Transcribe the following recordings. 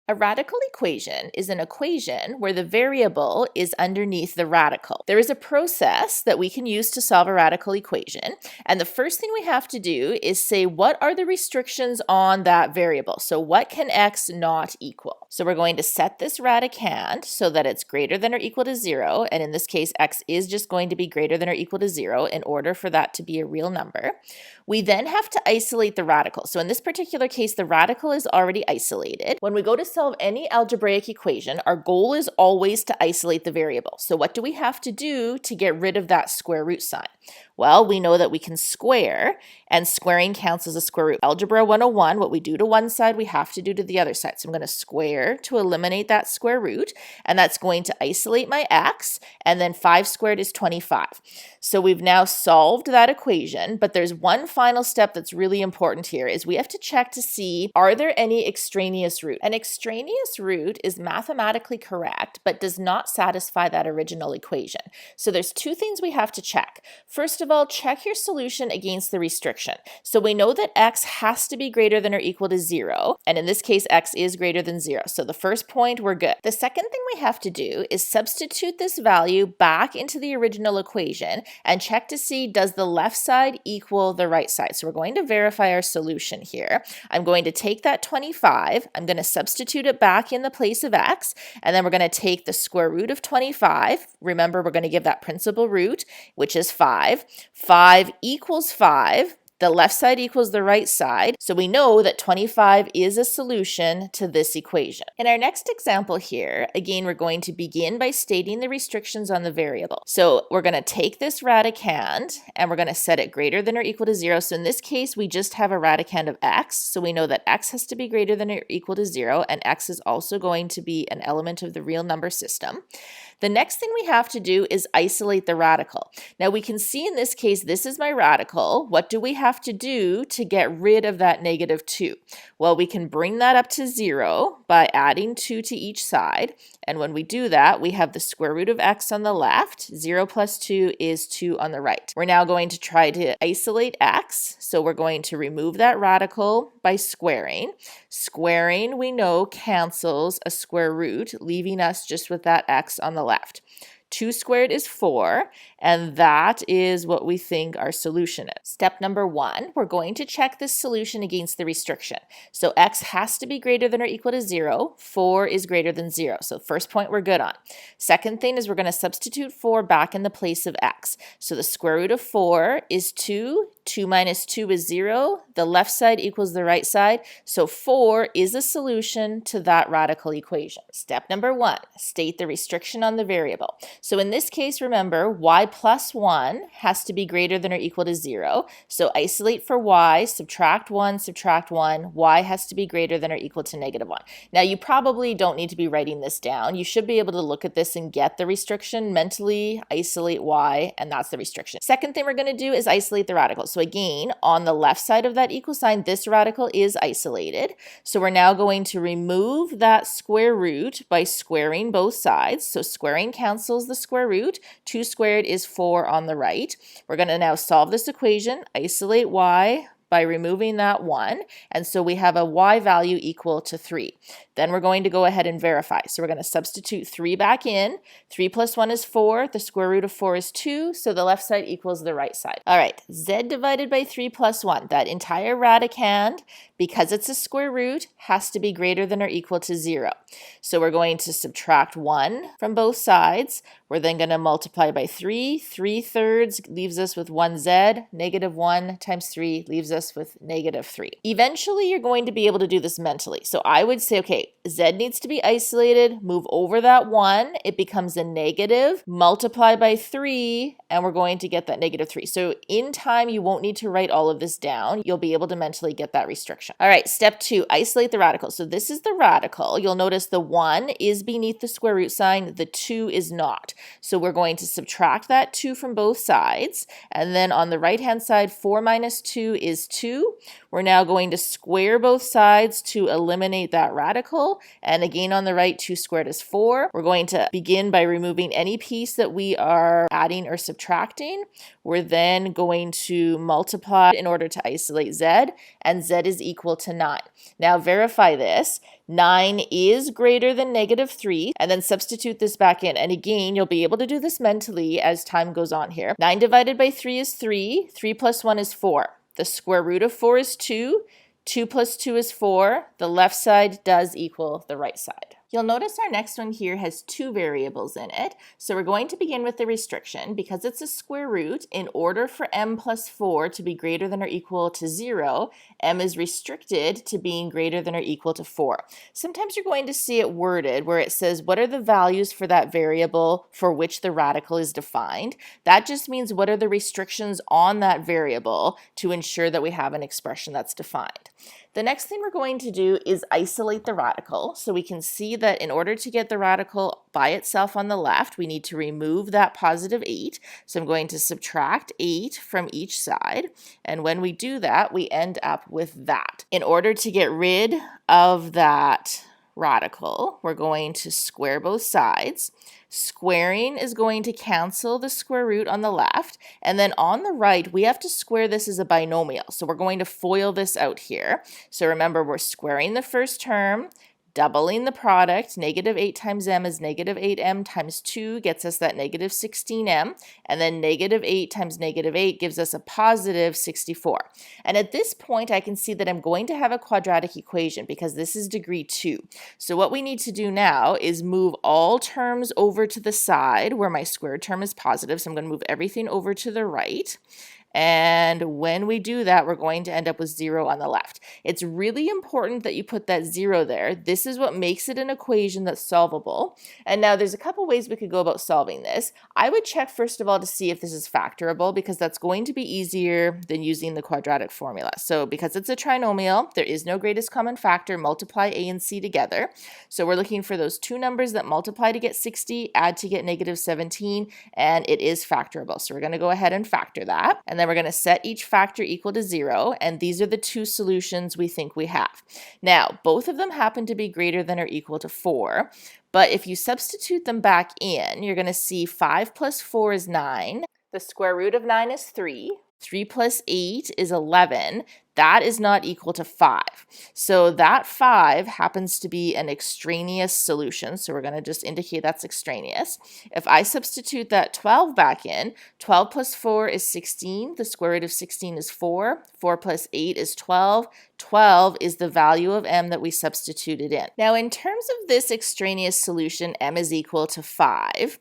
A radical equation is an equation where the variable is underneath the radical. There is a process that we can use to solve a radical equation, and the first thing we have to do is say what are the restrictions on that variable. So what can x not equal? So we're going to set this radicand so that it's greater than or equal to 0, and in this case x is just going to be greater than or equal to 0 in order for that to be a real number. We then have to isolate the radical. So in this particular case, the radical is already isolated. When we go to solve any algebraic equation, our goal is always to isolate the variable. So what do we have to do to get rid of that square root sign? Well, we know that we can square, and squaring counts as a square root. Algebra 101, what we do to one side, we have to do to the other side. So I'm going to square to eliminate that square root, and that's going to isolate my x, and then 5 squared is 25. So we've now solved that equation, but there's one final step that's really important here, is we have to check to see, are there any extraneous root? An extraneous root is mathematically correct, but does not satisfy that original equation. So there's two things we have to check. First of all, check your solution against the restriction. So we know that x has to be greater than or equal to 0, and in this case, x is greater than 0. So the first point, we're good. The second thing we have to do is substitute this value back into the original equation and check to see, does the left side equal the right side? So we're going to verify our solution here. I'm going to take that 25, I'm going to substitute it back in the place of x, and then we're going to take the square root of 25. Remember, we're going to give that principal root, which is 5. 5 equals 5. The left side equals the right side, so we know that 25 is a solution to this equation. In our next example here, again, we're going to begin by stating the restrictions on the variable. So we're going to take this radicand and we're going to set it greater than or equal to 0. So in this case, we just have a radicand of x, so we know that x has to be greater than or equal to 0, and x is also going to be an element of the real number system. The next thing we have to do is isolate the radical. Now we can see in this case, this is my radical. What do we have to do to get rid of that negative 2? Well, we can bring that up to 0 by adding 2 to each side. And when we do that, we have the square root of x on the left. 0 plus 2 is 2 on the right. We're now going to try to isolate x. So we're going to remove that radical by squaring. Squaring, we know, cancels a square root, leaving us just with that x on the left. 2 squared is 4, and that is what we think our solution is. Step number 1, we're going to check this solution against the restriction. So x has to be greater than or equal to 0. 4 is greater than 0. So first point we're good on. Second thing is we're going to substitute 4 back in the place of x. So the square root of 4 is 2. 2 minus 2 is 0. The left side equals the right side. So 4 is a solution to that radical equation. Step number 1, state the restriction on the variable. So in this case, remember, y plus 1 has to be greater than or equal to 0. So isolate for y, subtract 1, y has to be greater than or equal to negative 1. Now you probably don't need to be writing this down. You should be able to look at this and get the restriction, mentally isolate y, and that's the restriction. Second thing we're going to do is isolate the radical. So again, on the left side of that equal sign, this radical is isolated. So we're now going to remove that square root by squaring both sides. So squaring cancels the square root. 2 squared is 4 on the right. We're going to now solve this equation, isolate y by removing that 1, and so we have a y value equal to 3. Then we're going to go ahead and verify. So we're going to substitute 3 back in. 3 plus 1 is 4. The square root of 4 is 2, so the left side equals the right side. All right, z divided by 3 plus 1. That entire radicand, because it's a square root, has to be greater than or equal to 0. So we're going to subtract 1 from both sides. We're then going to multiply by 3. 3/3 leaves us with 1z. Negative 1 times 3 leaves us with negative 3. Eventually, you're going to be able to do this mentally. So I would say, okay, z needs to be isolated, move over that 1, it becomes a negative, multiply by 3, and we're going to get that negative 3. So in time, you won't need to write all of this down. You'll be able to mentally get that restriction. All right, step 2, isolate the radical. So this is the radical. You'll notice the 1 is beneath the square root sign, the 2 is not. So we're going to subtract that 2 from both sides, and then on the right-hand side, 4 minus 2 is is 2. We're now going to square both sides to eliminate that radical. And again on the right, 2 squared is 4. We're going to begin by removing any piece that we are adding or subtracting. We're then going to multiply in order to isolate z, and z is equal to 9. Now verify this. 9 is greater than -3, and then substitute this back in. And again, you'll be able to do this mentally as time goes on here. 9 divided by 3 is 3. 3 plus 1 is 4. The square root of 4 is 2. 2 plus 2 is 4. The left side does equal the right side. You'll notice our next one here has 2 variables in it. So we're going to begin with the restriction. Because it's a square root, in order for m plus 4 to be greater than or equal to 0, m is restricted to being greater than or equal to 4. Sometimes you're going to see it worded where it says, what are the values for that variable for which the radical is defined? That just means what are the restrictions on that variable to ensure that we have an expression that's defined. The next thing we're going to do is isolate the radical. So we can see that in order to get the radical by itself on the left, we need to remove that positive 8. So I'm going to subtract 8 from each side. And when we do that, we end up with that. In order to get rid of that radical, we're going to square both sides. Squaring is going to cancel the square root on the left, and then on the right we have to square this as a binomial, so we're going to FOIL this out here. So remember, we're squaring the first term, doubling the product. -8 times m is -8m times 2 gets us that -16m, and then -8 times -8 gives us a positive 64. And at this point I can see that I'm going to have a quadratic equation because this is degree 2. So what we need to do now is move all terms over to the side where my squared term is positive. So I'm going to move everything over to the right. And when we do that, we're going to end up with 0 on the left. It's really important that you put that 0 there. This is what makes it an equation that's solvable. And now there's a couple ways we could go about solving this. I would check first of all to see if this is factorable, because that's going to be easier than using the quadratic formula. So because it's a trinomial, there is no greatest common factor. Multiply a and c together. So we're looking for those two numbers that multiply to get 60, add to get -17, and it is factorable. So we're going to go ahead and factor that. And then we're going to set each factor equal to 0, and these are the two solutions we think we have. Now, both of them happen to be greater than or equal to 4, but if you substitute them back in, you're going to see 5 plus 4 is 9, the square root of 9 is 3, 3 plus 8 is 11. That is not equal to 5. So that 5 happens to be an extraneous solution. So we're going to just indicate that's extraneous. If I substitute that 12 back in, 12 plus 4 is 16. The square root of 16 is 4. 4 plus 8 is 12. 12 is the value of m that we substituted in. Now, in terms of this extraneous solution, m is equal to 5.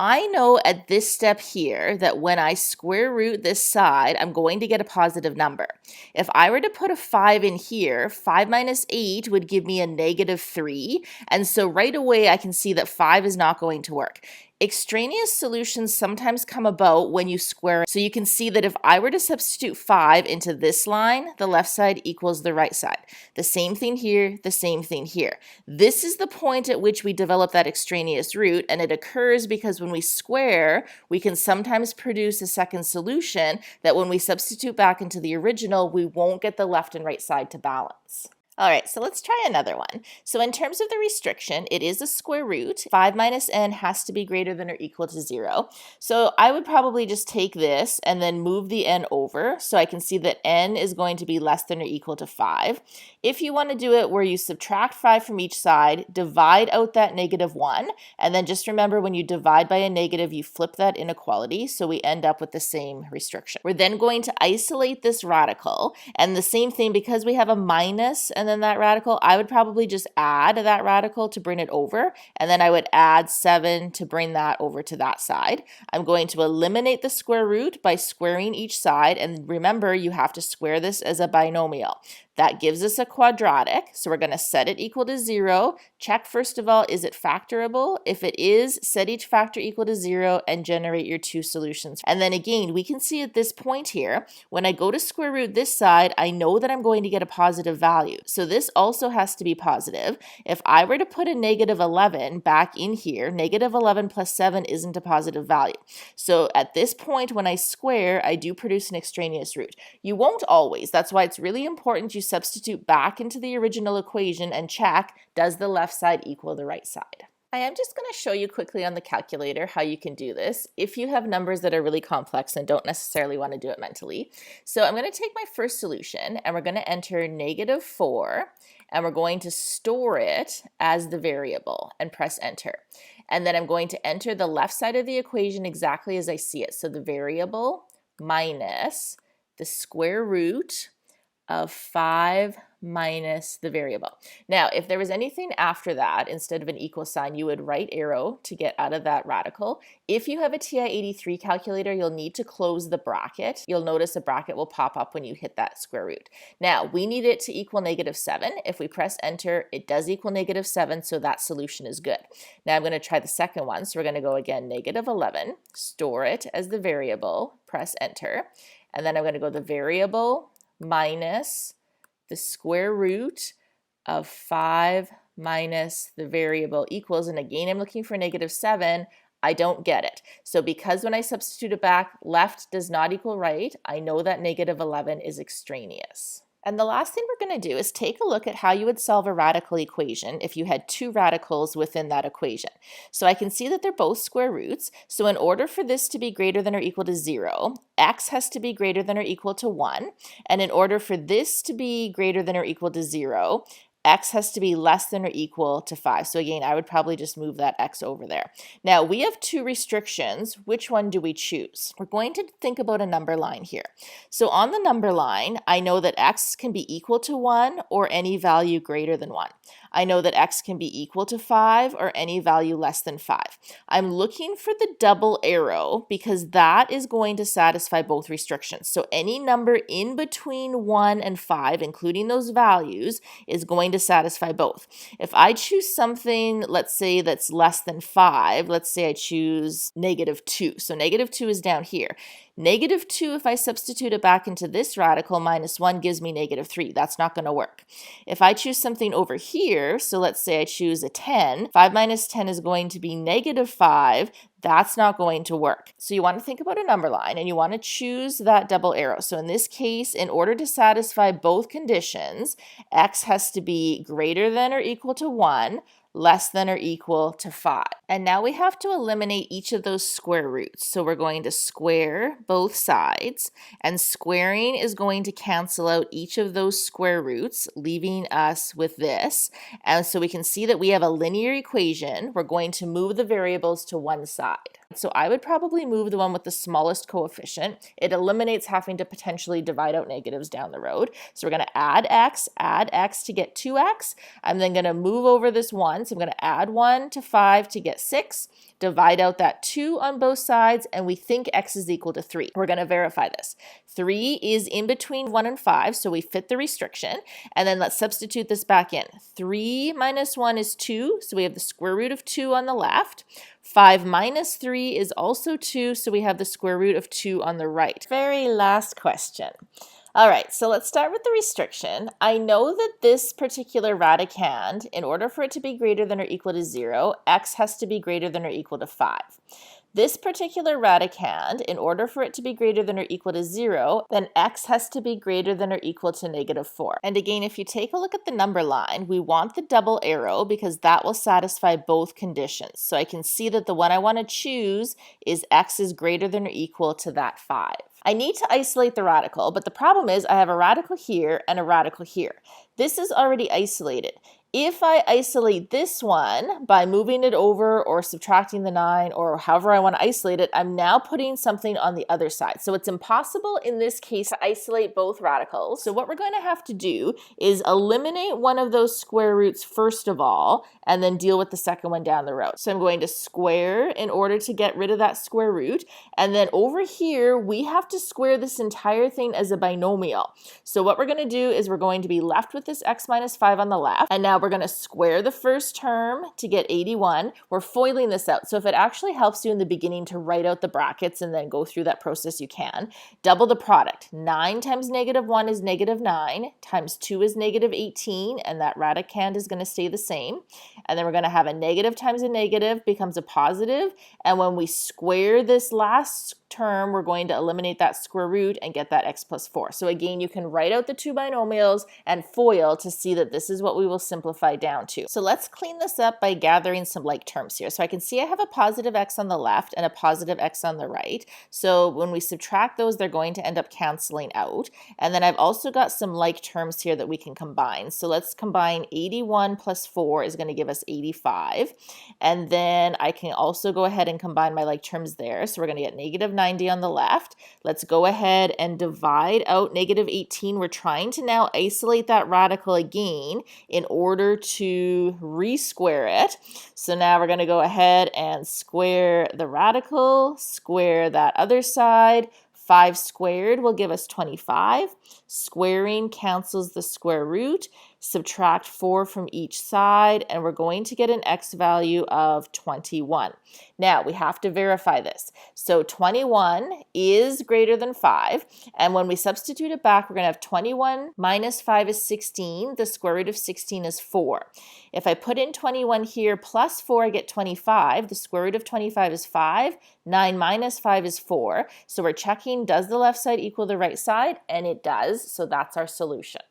I know at this step here that when I square root this side, I'm going to get a positive number. If I were to put a 5 in here, 5 minus 8 would give me a -3. And so right away I can see that 5 is not going to work. Extraneous solutions sometimes come about when you square. So you can see that if I were to substitute 5 into this line, the left side equals the right side. The same thing here, the same thing here. This is the point at which we develop that extraneous root, and it occurs because when we square, we can sometimes produce a second solution that when we substitute back into the original, we won't get the left and right side to balance. All right, so let's try another one. So in terms of the restriction, it is a square root. 5 minus n has to be greater than or equal to 0. So I would probably just take this and then move the n over so I can see that n is going to be less than or equal to 5. If you want to do it where you subtract 5 from each side, divide out that -1, and then just remember when you divide by a negative, you flip that inequality, so we end up with the same restriction. We're then going to isolate this radical, and the same thing, because we have a minus and then that radical, I would probably just add that radical to bring it over, and then I would add 7 to bring that over to that side. I'm going to eliminate the square root by squaring each side, and remember, you have to square this as a binomial. That gives us a quadratic, so we're going to set it equal to 0. Check first of all, is it factorable? If it is, set each factor equal to 0 and generate your two solutions. And then again, we can see at this point here, when I go to square root this side, I know that I'm going to get a positive value. So So this also has to be positive. If I were to put a negative 11 back in here, negative 11 plus 7 isn't a positive value. So at this point, when I square, I do produce an extraneous root. You won't always. That's why it's really important you substitute back into the original equation and check, does the left side equal the right side? I am just going to show you quickly on the calculator how you can do this if you have numbers that are really complex and don't necessarily want to do it mentally. So I'm going to take my first solution and we're going to enter negative 4 and we're going to store it as the variable and press enter. And then I'm going to enter the left side of the equation exactly as I see it. So the variable minus the square root of 5 minus the variable. Now, if there was anything after that, instead of an equal sign, you would right arrow to get out of that radical. If you have a TI-83 calculator, you'll need to close the bracket. You'll notice a bracket will pop up when you hit that square root. Now, we need it to equal negative 7. If we press enter, it does equal negative 7, so that solution is good. Now, I'm going to try the second one. So we're going to go again, negative 11, store it as the variable, press enter, and then I'm going to go the variable minus the square root of 5 minus the variable equals, and again I'm looking for negative 7. I don't get it. So because when I substitute it back, left does not equal right, I know that negative 11 is extraneous. And the last thing we're going to do is take a look at how you would solve a radical equation if you had two radicals within that equation. So I can see that they're both square roots. So in order for this to be greater than or equal to 0, x has to be greater than or equal to 1. And in order for this to be greater than or equal to 0, x has to be less than or equal to 5. So again, I would probably just move that x over there. Now, we have two restrictions. Which one do we choose? We're going to think about a number line here. So on the number line, I know that x can be equal to 1 or any value greater than 1. I know that x can be equal to 5 or any value less than 5. I'm looking for the double arrow because that is going to satisfy both restrictions. So any number in between 1 and 5, including those values, is going to satisfy both. If I choose something, let's say that's less than 5, let's say I choose negative 2. So negative 2 is down here. Negative 2, if I substitute it back into this radical, minus 1 gives me negative 3. That's not going to work. If I choose something over here, so let's say I choose a 10, 5 minus 10 is going to be negative 5. That's not going to work. So you want to think about a number line and you want to choose that double arrow. So in this case, in order to satisfy both conditions, x has to be greater than or equal to 1, less than or equal to 5. And now we have to eliminate each of those square roots. So we're going to square both sides, and squaring is going to cancel out each of those square roots, leaving us with this. And so we can see that we have a linear equation. We're going to move the variables to one side. So I would probably move the one with the smallest coefficient. It eliminates having to potentially divide out negatives down the road. So we're going to add x to get 2x. I'm then going to move over this 1. So I'm going to add 1 to 5 to get 6. Divide out that 2 on both sides, and we think x is equal to 3. We're going to verify this. 3 is in between 1 and 5, so we fit the restriction. And then let's substitute this back in. 3 minus 1 is 2, so we have the square root of 2 on the left. 5 minus 3 is also 2, so we have the square root of 2 on the right. Very last question. All right, so let's start with the restriction. I know that this particular radicand, in order for it to be greater than or equal to 0, x has to be greater than or equal to 5. This particular radicand, in order for it to be greater than or equal to 0, then x has to be greater than or equal to negative 4. And again, if you take a look at the number line, we want the double arrow because that will satisfy both conditions. So I can see that the one I want to choose is x is greater than or equal to that 5. I need to isolate the radical, but the problem is I have a radical here and a radical here. This is already isolated. If I isolate this one by moving it over or subtracting the 9 or however I want to isolate it, I'm now putting something on the other side. So it's impossible in this case to isolate both radicals. So what we're going to have to do is eliminate one of those square roots first of all, and then deal with the second one down the road. So I'm going to square in order to get rid of that square root. And then over here, we have to square this entire thing as a binomial. So what we're going to do is we're going to be left with this x minus 5 on the left. And now we're going to square the first term to get 81. We're foiling this out. So if it actually helps you in the beginning to write out the brackets and then go through that process, you can. Double the product. 9 times -1 is -9, times 2 is -18, and that radicand is going to stay the same. And then we're going to have a negative times a negative becomes a positive. And when we square this last term, we're going to eliminate that square root and get that x plus 4. So again, you can write out the two binomials and FOIL to see that this is what we will simplify down to. So let's clean this up by gathering some like terms here. So I can see I have a positive x on the left and a positive x on the right. So when we subtract those, they're going to end up canceling out. And then I've also got some like terms here that we can combine. So let's combine 81 plus 4 is going to give us 85. And then I can also go ahead and combine my like terms there. So we're going to get -90 on the left. Let's go ahead and divide out -18. We're trying to now isolate that radical again in order to re-square it. So now we're going to go ahead and square the radical, square that other side. 5 squared will give us 25. Squaring cancels the square root. Subtract 4 from each side, and we're going to get an x value of 21. Now, we have to verify this. So 21 is greater than 5, and when we substitute it back, we're going to have 21 minus 5 is 16. The square root of 16 is 4. If I put in 21 here plus 4, I get 25. The square root of 25 is 5. 9 minus 5 is 4. So we're checking, does the left side equal the right side? And it does, so that's our solution.